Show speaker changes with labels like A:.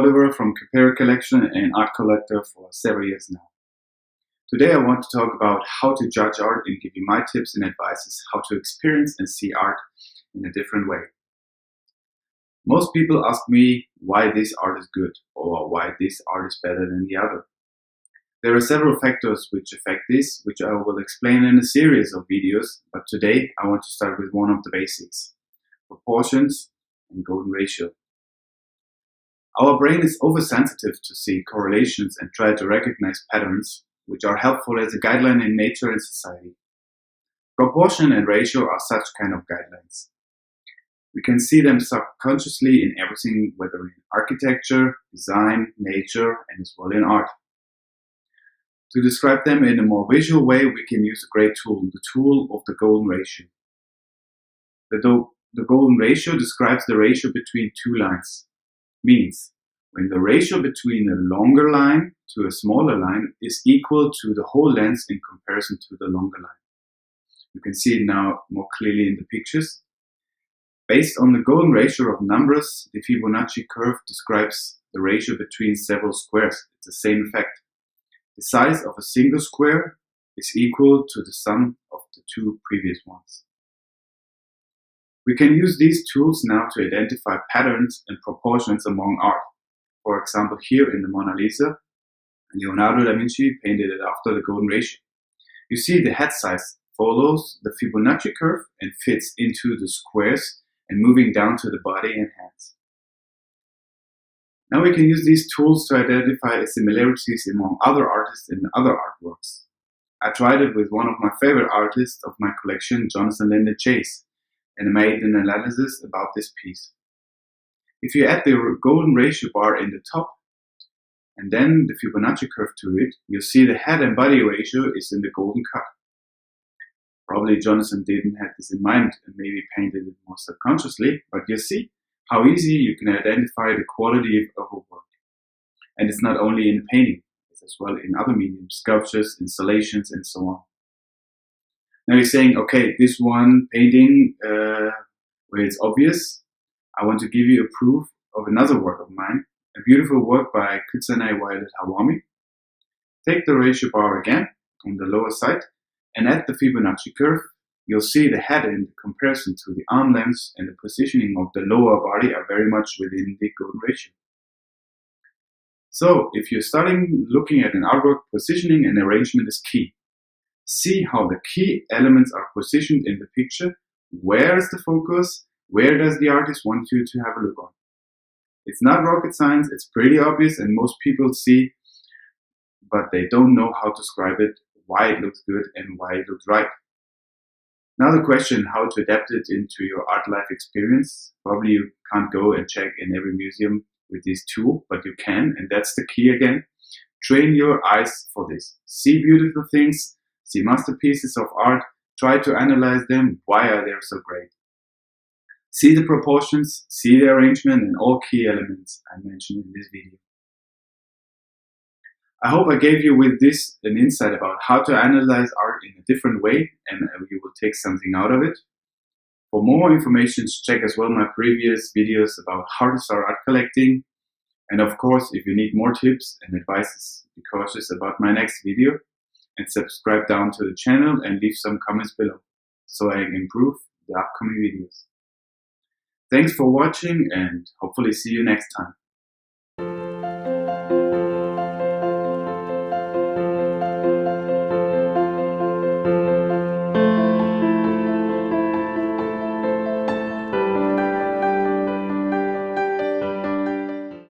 A: Oliver from Cuperior collection and art collector for several years now. Today I want to talk about how to judge art and give you my tips and advices how to experience and see art in a different way. Most people ask me why this art is good or why this art is better than the other. There are several factors which affect this, which I will explain in a series of videos, but today I want to start with one of the basics: proportions and golden ratio. Our brain is oversensitive to see correlations and try to recognize patterns, which are helpful as a guideline in nature and society. Proportion and ratio are such kind of guidelines. We can see them subconsciously in everything, whether in architecture, design, nature, and as well in art. To describe them in a more visual way, we can use a great tool, the tool of the golden ratio. The golden ratio describes the ratio between two lines. Means when the ratio between a longer line to a smaller line is equal to the whole length in comparison to the longer line. You can see it now more clearly in the pictures. Based on the golden ratio of numbers, the Fibonacci curve describes the ratio between several squares. It's the same effect. The size of a single square is equal to the sum of the two previous ones. We can use these tools now to identify patterns and proportions among art. For example, here in the Mona Lisa, Leonardo da Vinci painted it after the golden ratio. You see the head size follows the Fibonacci curve and fits into the squares and moving down to the body and hands. Now we can use these tools to identify similarities among other artists and other artworks. I tried it with one of my favorite artists of my collection, Jonathan Lyndon Chase, and made an analysis about this piece. If you add the golden ratio bar in the top and then the Fibonacci curve to it, you'll see the head and body ratio is in the golden cut. Probably Jonathan didn't have this in mind and maybe painted it more subconsciously, but you see how easy you can identify the quality of a work. And it's not only in painting, it's as well in other mediums, sculptures, installations, and so on. Now you're saying, okay, this one painting where it's obvious, I want to give you a proof of another work of mine, a beautiful work by Kusanagi Violet Hawami. Take the ratio bar again on the lower side and add the Fibonacci curve. You'll see the head in comparison to the arm length and the positioning of the lower body are very much within the golden ratio. So if you're starting looking at an artwork, positioning and arrangement is key. See how the key elements are positioned in the picture. Where is the focus? Where does the artist want you to have a look on? It's not rocket science, it's pretty obvious and most people see, but they don't know how to describe it, why it looks good and why it looks right. Now the question, how to adapt it into your art life experience. Probably you can't go and check in every museum with this tool, but you can, and that's the key again. Train your eyes for this. See beautiful things, see masterpieces of art, try to analyze them. Why are they so great? See the proportions, see the arrangement and all key elements I mentioned in this video. I hope I gave you with this an insight about how to analyze art in a different way and you will take something out of it. For more information, check as well my previous videos about how to start art collecting. And of course, if you need more tips and advices, be cautious about my next video and subscribe down to the channel and leave some comments below so I can improve the upcoming videos. Thanks for watching and hopefully see you next time.